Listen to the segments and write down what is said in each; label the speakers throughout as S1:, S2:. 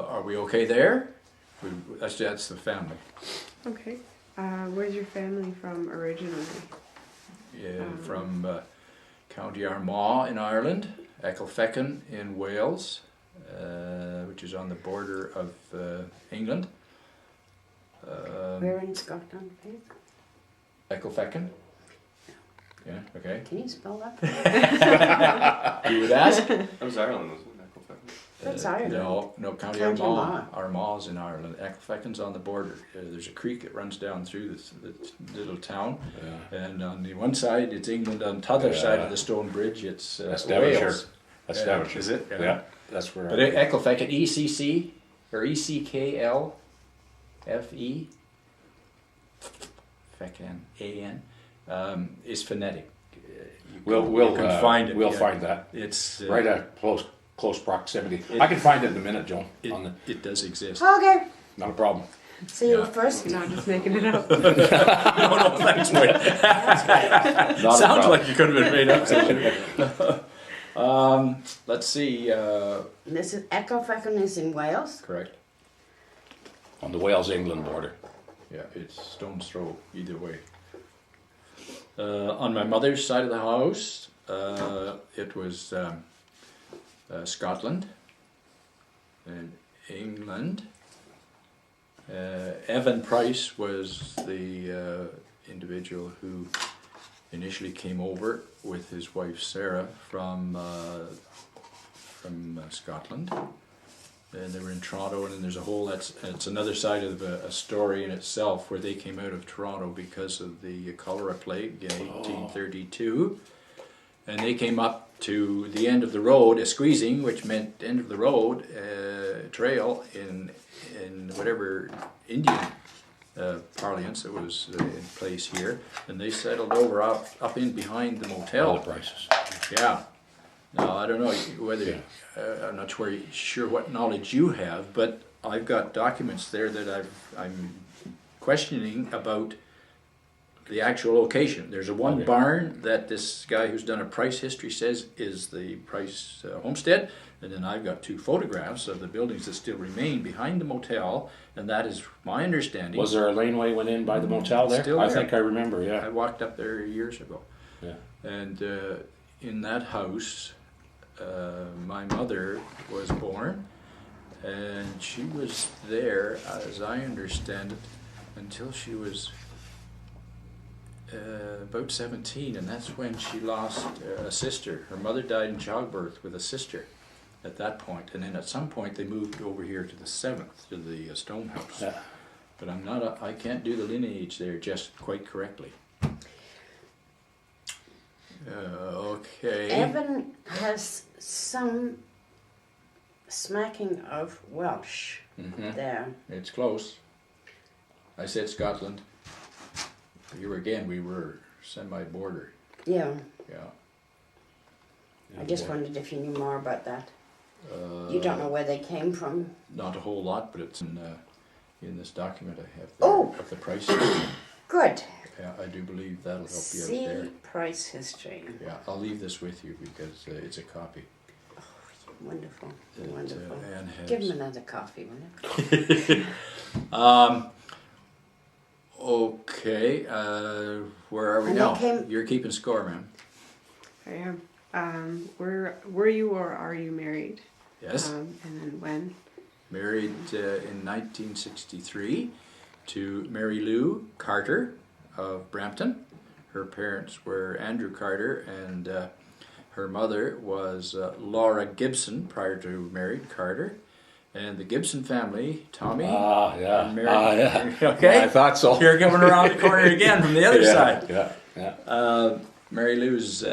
S1: Are we okay there? That's the family.
S2: Okay. Where's your family from originally?
S1: From County Armagh in Ireland, Ecclefechan in Wales, which is on the border of England.
S3: Where in Scotland, please?
S1: Ecclefechan. Yeah, okay.
S3: Can you spell that?
S1: You would ask?
S4: That was Ireland, wasn't it?
S3: That's Ireland.
S1: No, County
S3: County
S1: Armagh.
S3: Armagh.
S1: Armagh's in Ireland. Ecclefechan's on the border. There's a creek that runs down through this little town, and on the one side it's England, on the other side of the stone bridge it's
S5: That's
S1: Wales.
S5: Devonshire. That's Devonshire.
S1: Is it?
S5: Yeah, that's where.
S1: But Ecclefechan, ECC or ECKLFE, Fechan, AN, is phonetic.
S5: We'll
S1: can find it.
S5: We'll find that.
S1: It's
S5: Right at close proximity. I can find it in a minute, Joan.
S1: It does exist.
S3: Okay.
S5: Not a problem.
S3: See you first.
S2: Not just making it up.
S1: No, thanks, Wade. Sounds like you could have been made up. Let's see.
S3: This is Ecclefechan is in Wales.
S1: Correct.
S5: On the Wales-England border.
S1: Yeah, it's stone's throw either way. On my mother's side of the house, it was Scotland and England. Evan Price was the individual who initially came over with his wife Sarah from Scotland. And they were in Toronto, and then there's a whole, it's another side of a story in itself, where they came out of Toronto because of the cholera plague in 1832. And they came up to the end of the road, a squeezing, which meant end of the road trail in whatever Indian parlance that was in place here, and they settled over up in behind the motel.
S5: All the prices.
S1: Yeah. Now I don't know whether I'm not sure what knowledge you have, but I've got documents there that I'm questioning about the actual location. There's a one barn that this guy who's done a price history says is the Price homestead, and then I've got two photographs of the buildings that still remain behind the motel, and that is my understanding.
S5: Was there a laneway went in by the motel there?
S1: Still
S5: I
S1: there.
S5: think I remember, yeah.
S1: I walked up there years ago.
S5: Yeah.
S1: And in that house, my mother was born, and she was there, as I understand it, until she was about 17, and that's when she lost a sister. Her mother died in childbirth with a sister at that point, and then at some point they moved over here to the 7th, to the stone house.
S5: Yeah.
S1: But I can't do the lineage there just quite correctly. Okay.
S3: Evan has some smacking of Welsh there.
S1: It's close. I said Scotland. Here again, we were semi-border.
S3: Yeah.
S1: Yeah.
S3: I just wondered if you knew more about that. You don't know where they came from?
S1: Not a whole lot, but it's in this document I have
S3: Oh.
S1: of the price.
S3: Good.
S1: Yeah, I do believe that'll help you out
S3: See
S1: there.
S3: price history.
S1: Yeah, I'll leave this with you because it's a copy.
S3: Wonderful.
S1: that,
S3: Wonderful.
S1: Anne has.
S3: Give him another coffee, will you?
S1: Okay, where are we
S3: And
S1: now?
S3: they came-
S1: You're keeping score, ma'am.
S2: I am. Were you or are you married?
S1: Yes.
S2: And then when?
S1: Married in 1963 to Mary Lou Carter of Brampton. Her parents were Andrew Carter, and her mother was Laura Gibson, prior to married Carter. And the Gibson family, Tommy.
S5: Yeah.
S1: and Mary.
S5: Yeah.
S1: Okay.
S5: I thought so.
S1: You're coming around the corner again from the other side.
S5: Yeah.
S1: Mary Lou's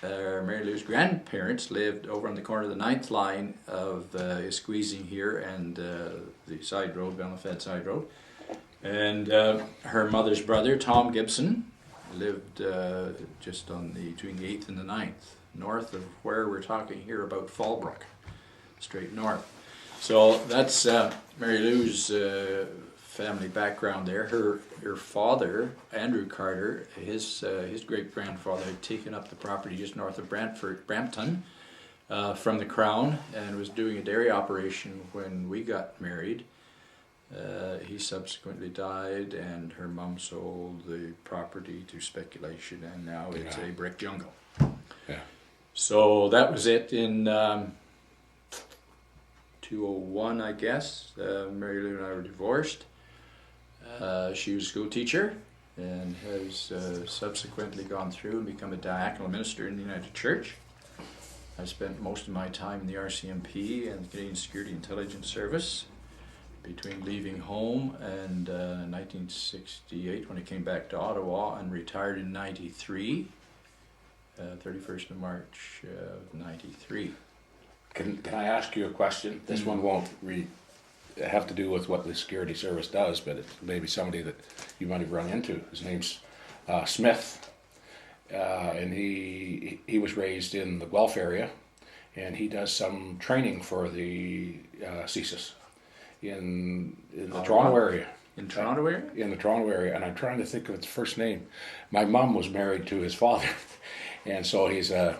S1: Mary Lou's grandparents lived over on the corner of the 9th line of Squeezing here and the side road, Belfed side road. And her mother's brother, Tom Gibson, lived just on between the 8th and the 9th, north of where we're talking here about Fallbroom, straight north. So that's Mary Lou's family background there. Her father, Andrew Carter, his great grandfather had taken up the property just north of Brampton, from the Crown and was doing a dairy operation when we got married. He subsequently died, and her mum sold the property to speculation, and now it's a brick jungle.
S5: Yeah.
S1: So that was it in 2001, I guess. Mary Lou and I were divorced. She was a school teacher and has subsequently gone through and become a diaconal minister in the United Church. I spent most of my time in the RCMP and the Canadian Security Intelligence Service between leaving home and 1968 when I came back to Ottawa, and retired in 93, 31st of March of 93.
S5: Can I ask you a question? This one won't have to do with what the security service does, but it's maybe somebody that you might have run into. His name's Smith, and he was raised in the Guelph area, and he does some training for the CSIS in the Toronto area.
S1: In Toronto area?
S5: In the Toronto area, and I'm trying to think of its first name. My mom was married to his father, and so he's a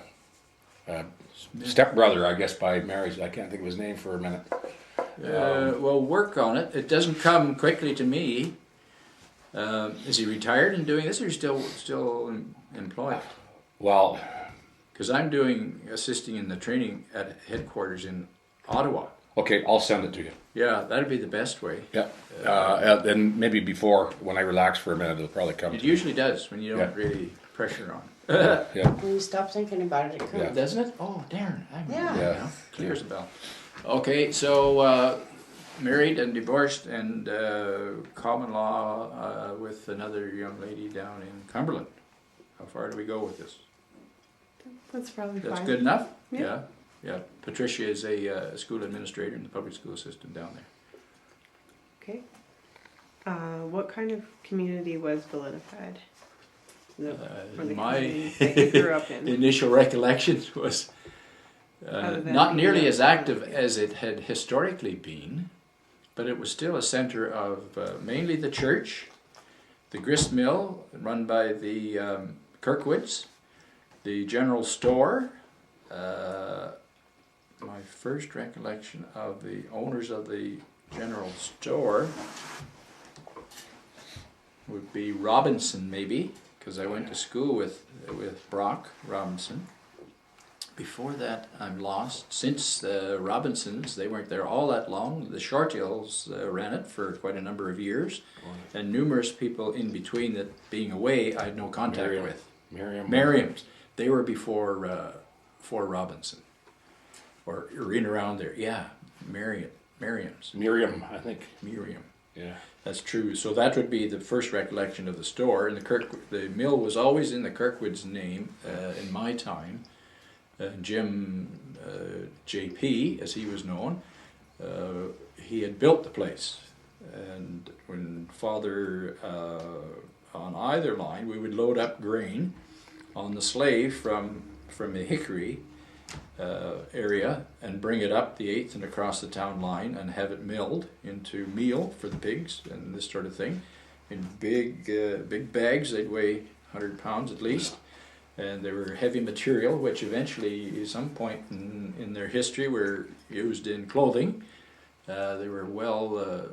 S5: stepbrother, I guess, by marriage. I can't think of his name for a minute.
S1: Well, work on it. It doesn't come quickly to me. Is he retired and doing this, or is he still employed?
S5: Well,
S1: because I'm assisting in the training at headquarters in Ottawa.
S5: okay, I'll send it to you.
S1: Yeah, that'd be the best way.
S5: Yeah, and maybe before, when I relax for a minute, it'll probably come.
S1: It usually does when you don't really pressure on.
S5: Yeah.
S3: When you stop thinking about it, it comes.
S5: Yeah.
S1: Doesn't it? Oh, darn.
S3: Yeah.
S5: Yeah.
S1: Clear as a bell. Okay, so married and divorced and common law with another young lady down in Cumberland. How far do we go with this?
S2: That's probably
S1: That's
S2: fine.
S1: good enough?
S2: Yeah.
S1: Yeah. Patricia is a school administrator in the public school system down there.
S2: Okay. What kind of community was Validified? Or the
S1: My
S2: community that you grew up in?
S1: initial recollection was
S2: Other than
S1: not
S2: being
S1: nearly
S2: a-
S1: as active as it had historically been, but it was still a center of mainly the church, the grist mill run by the Kirkwoods, the general store. My first recollection of the owners of the general store would be Robinson, maybe, because I went to school with Brock Robinson. Before that, I'm lost. Since the Robinsons, they weren't there all that long. The Shortills ran it for quite a number of years, and numerous people in between that being away I had no contact with. Merriam's. They were before Robinson, or in around there. Yeah, Merriam's.
S5: Miriam, I think.
S1: Miriam.
S5: Yeah.
S1: That's true. So that would be the first recollection of the store. And the mill was always in the Kirkwoods' name in my time. Jim J.P., as he was known, he had built the place. And when Father, on either line, we would load up grain on the sleigh from the Hickory area and bring it up the 8th and across the town line and have it milled into meal for the pigs and this sort of thing in big bags. They'd weigh 100 pounds at least, and they were heavy material, which eventually at some point in their history were used in clothing. They were well
S5: the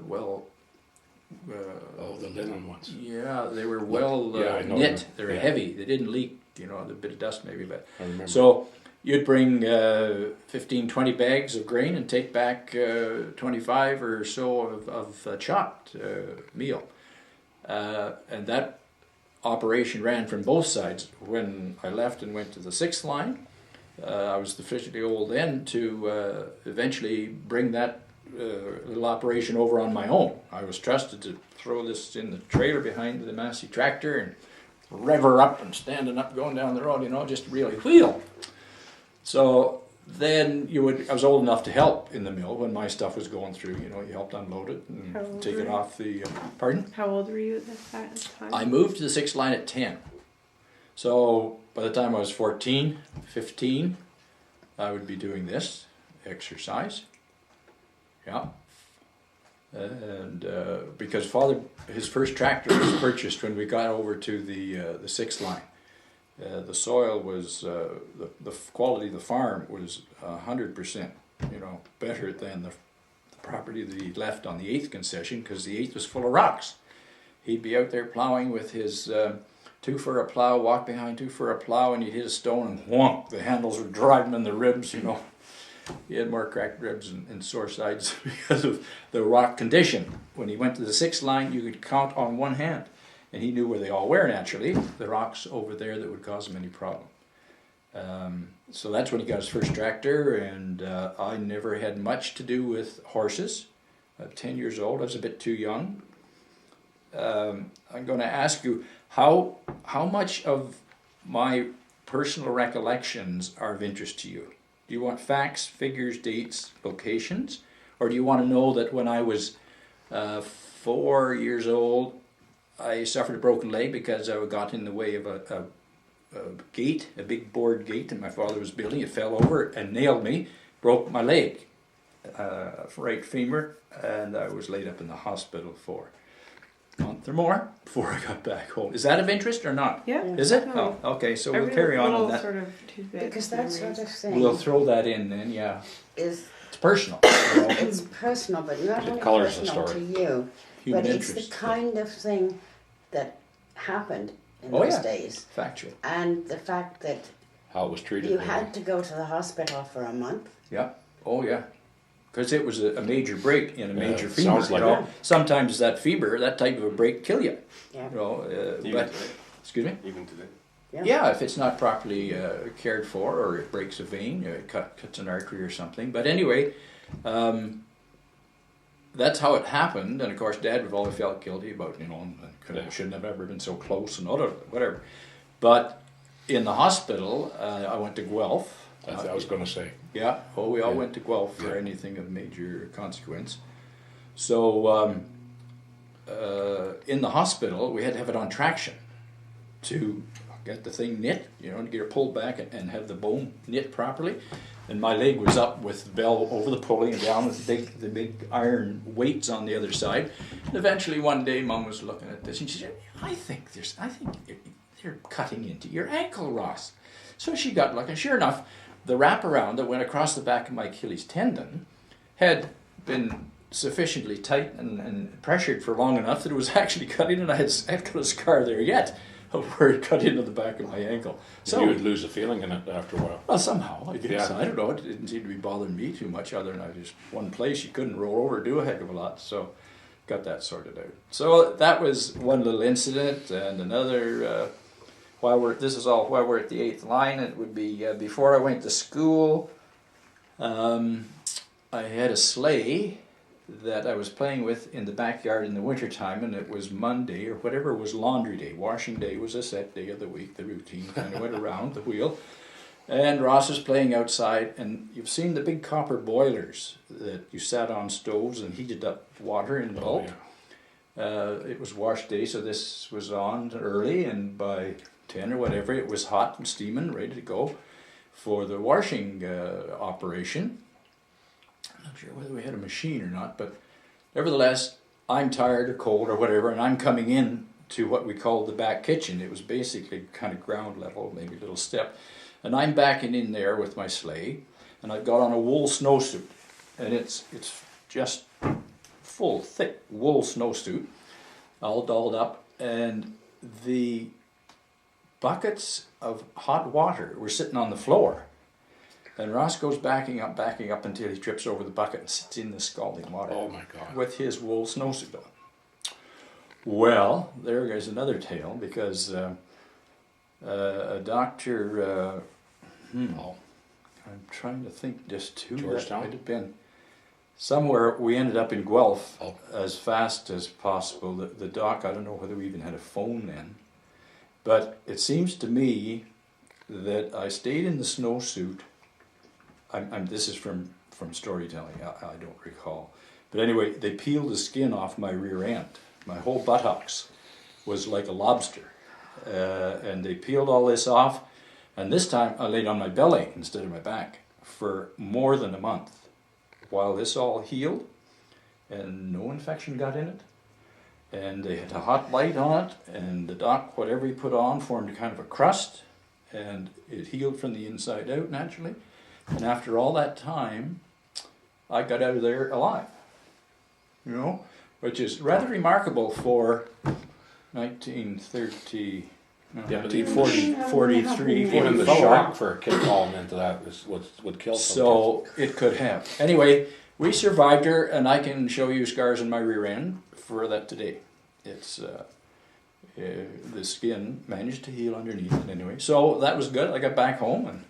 S5: linen ones.
S1: yeah, they were well
S5: I know
S1: knit.
S5: them.
S1: They were heavy. They didn't leak, a bit of dust maybe, but
S5: I remember.
S1: so you'd bring 15, 20 bags of grain and take back 25 or so of chopped meal. And that operation ran from both sides. When I left and went to the 6th line, I was sufficiently old then to eventually bring that little operation over on my own. I was trusted to throw this in the trailer behind the Massey tractor and rev her up and standing up going down the road, just to really wheel. So then I was old enough to help in the mill when my stuff was going through, you helped unload it and
S2: How old
S1: take
S2: were
S1: it
S2: you?
S1: off the, pardon?
S2: How old were you at that time?
S1: I moved to the 6th line at 10. So by the time I was 14, 15, I would be doing this exercise. Yeah. And because his first tractor was purchased when we got over to the 6th line. The soil was, the quality of the farm was 100%, better than the property that he left on the 8th concession, because the 8th was full of rocks. He'd be out there plowing with his 2 for a plow, walk behind 2 for a plow, and he'd hit a stone and whomp, the handles would drive him in the ribs, He had more cracked ribs and sore sides because of the rock condition. When he went to the 6th line, you could count on one hand. And he knew where they all were, naturally, the rocks over there that would cause him any problem. So that's when he got his first tractor, and I never had much to do with horses. At 10 years old, I was a bit too young. I'm going to ask you, how much of my personal recollections are of interest to you? Do you want facts, figures, dates, locations? Or do you want to know that when I was 4 years old, I suffered a broken leg because I got in the way of a gate, a big board gate that my father was building. It fell over and nailed me, broke my leg, right femur, and I was laid up in the hospital for a month or more before I got back home. Is that of interest or not?
S2: Yeah.
S1: Is it?
S2: Definitely.
S1: Oh, okay, so
S2: Every
S1: we'll carry on
S2: little
S1: on that.
S2: Sort of tidbit
S3: Because that
S2: memories.
S3: sort of thing
S1: We'll throw that in then, yeah.
S3: is
S1: It's personal.
S3: it's personal, but not
S5: It
S3: only
S5: colours the
S3: personal to
S5: story.
S3: you,
S1: Human
S3: but it's
S1: interest.
S3: the kind of thing that happened in
S1: Oh,
S3: those
S1: yeah.
S3: days.
S1: Factual.
S3: And the fact that
S5: How it was treated.
S3: you
S5: maybe.
S3: had to go to the hospital for a month.
S1: Yeah. Oh, yeah. Because it was a major break in a
S5: Yeah,
S1: major
S5: it
S1: femur.
S5: sounds like
S3: it.
S1: Sometimes that fever, that type of a break, kill you.
S3: Yeah.
S4: Even
S1: But
S4: today.
S1: excuse me.
S4: Even today.
S1: Yeah, if it's not properly cared for, or it breaks a vein, it cuts an artery or something. But anyway, that's how it happened. And of course, Dad would always felt guilty about, shouldn't have ever been so close and whatever. But in the hospital, I went to Guelph.
S5: That's what I was going to say.
S1: Yeah, well, we all
S5: Yeah.
S1: went to Guelph for
S5: Yeah.
S1: anything of major consequence. So in the hospital, we had to have it on traction to get the thing knit, to get it pulled back and have the bone knit properly. And my leg was up with the bell over the pulley and down with the big iron weights on the other side. And eventually one day, Mum was looking at this and she said, I think they're cutting into your ankle, Ross. So she got looking. Sure enough, the wraparound that went across the back of my Achilles tendon had been sufficiently tight and pressured for long enough that it was actually cut in, and I've got a scar there yet of where it cut into the back of my ankle.
S5: So you would lose the feeling in it after a while.
S1: Well, somehow, I guess.
S5: Yeah.
S1: I don't know. It didn't seem to be bothering me too much, other than I just one place you couldn't roll over, do a heck of a lot. So got that sorted out. So that was one little incident, and another. While we're at the 8th line, it would be before I went to school. I had a sleigh that I was playing with in the backyard in the wintertime, and it was Monday or whatever was laundry day. Washing day was a set day of the week. The routine kind of went around the wheel. And Ross was playing outside, and you've seen the big copper boilers that you sat on stoves and heated up water in bulk. It was wash day, so this was on early, and by 10 or whatever, it was hot and steaming, ready to go for the washing operation. I'm not sure whether we had a machine or not, but nevertheless, I'm tired or cold or whatever, and I'm coming in to what we called the back kitchen. It was basically kind of ground level, maybe a little step. And I'm backing in there with my sleigh, and I've got on a wool snowsuit, and it's just full, thick wool snowsuit, all dolled up, and the buckets of hot water were sitting on the floor. And Ross goes backing up until he trips over the bucket and sits in the scalding water.
S5: Oh my God.
S1: With his wool snowsuit on. Well, there goes another tale, because a doctor, I'm trying to think just who that
S5: Georgetown?
S1: might have been. Somewhere we ended up in Guelph
S5: Oh.
S1: as fast as possible. The doc, I don't know whether we even had a phone then, but it seems to me that I stayed in the snowsuit. This is from storytelling, I don't recall. But anyway, they peeled the skin off my rear end. My whole buttocks was like a lobster. And they peeled all this off. And this time I laid on my belly instead of my back for more than a month while this all healed, and no infection got in it. And they had a hot light on it, and the doc, whatever he put on, formed a kind of a crust. and it healed from the inside out naturally. And after all that time, I got out of there alive. You know, which is rather remarkable for 1930. No,
S5: Yeah, but
S1: 1943.
S5: Even the shock for a kid falling into that is what would kill some
S1: So it could have. Anyway, we survived her, and I can show you scars in my rear end for that today. It's the skin managed to heal underneath it anyway. So that was good. I got back home, and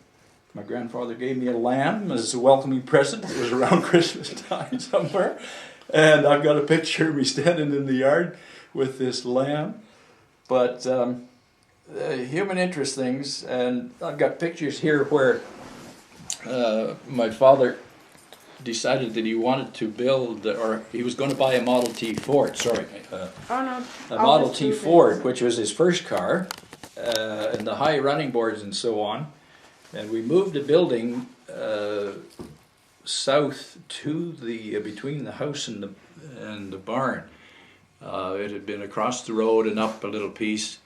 S1: my grandfather gave me a lamb as a welcoming present. It was around Christmas time somewhere. And I've got a picture of me standing in the yard with this lamb. But human interest things, and I've got pictures here where my father decided that he wanted to build, or he was going to buy a Model T Ford,
S2: Oh no.
S1: a Model T Ford, which was his first car, and the high running boards and so on. And we moved the building south to the between the house and the barn. It had been across the road and up a little piece.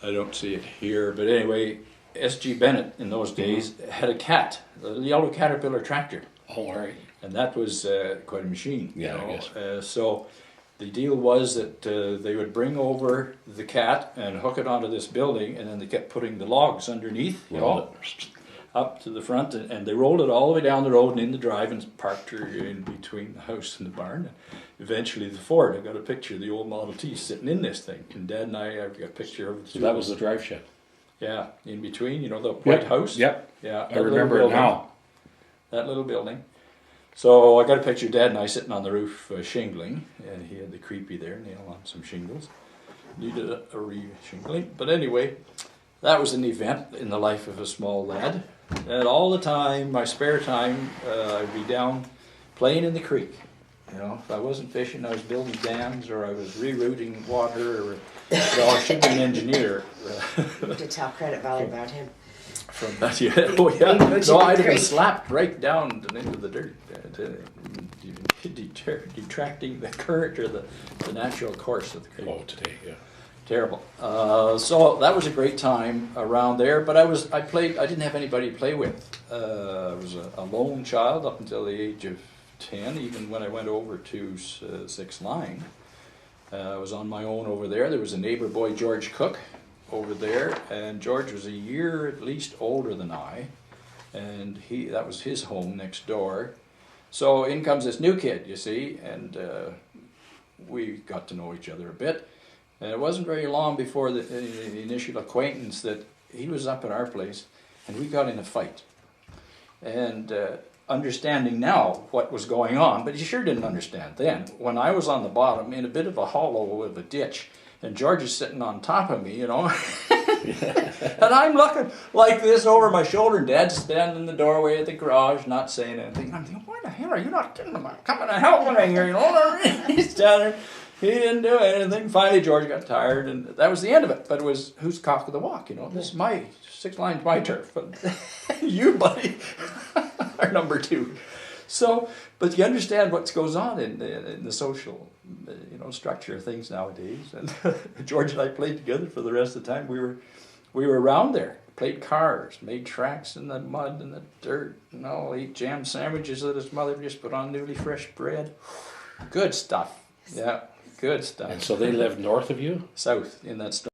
S1: I don't see it here, but anyway, S.G. Bennett in those days had a cat, a yellow Caterpillar tractor.
S5: Oh, all right.
S1: And that was quite a machine.
S5: Yeah,
S1: you know?
S5: I guess.
S1: So the deal was that they would bring over the cat and hook it onto this building, and then they kept putting the logs underneath, you know, up to the front, and they rolled it all the way down the road and in the drive and parked her in between the house and the barn. And eventually the Ford, I got a picture of the old Model T sitting in this thing. And Dad and I've got a picture of it.
S5: So that was the drive shed.
S1: Yeah, in between, you know, the white house.
S5: Yep.
S1: Yeah,
S5: I remember it now.
S1: That little building. So I got a picture of Dad and I sitting on the roof shingling, and he had the creepy there, nail on some shingles. Needed a re-shingling. But anyway, that was an event in the life of a small lad. And all the time, my spare time, I'd be down playing in the creek. You know, if I wasn't fishing, I was building dams, or I was rerouting water, or I should be an engineer.
S3: To tell Credit Valley about him.
S1: From that, yeah. Oh, yeah. No, I'd have been slapped right down into the dirt, detracting the current or the natural course of the creek.
S5: Oh, today, yeah.
S1: Terrible. So that was a great time around there, but I didn't have anybody to play with. I was a lone child up until the age of 10, even when I went over to 6th Line. I was on my own over there. There was a neighbor boy, George Cook, over there, and George was a year at least older than I, and that was his home next door. So in comes this new kid, you see, and we got to know each other a bit. And it wasn't very long before the initial acquaintance that he was up at our place, and we got in a fight. And understanding now what was going on, but you sure didn't understand then. When I was on the bottom in a bit of a hollow of a ditch, and George is sitting on top of me, you know, and I'm looking like this over my shoulder, and Dad's standing in the doorway of the garage, not saying anything. I'm thinking, why the hell are you not coming to help me here? You know, he's down there. He didn't do anything. Finally, George got tired, and that was the end of it. But it was, who's cock of the walk, you know? This is my 6th Line's my turf. But you, buddy, are number 2. So, but you understand what goes on in the social, structure of things nowadays. And George and I played together for the rest of the time. We were around there, played cars, made tracks in the mud and the dirt, and all, ate jam sandwiches that his mother just put on newly fresh bread. Good stuff. Yeah, good stuff.
S5: And so they lived north of you?
S1: South in that stone.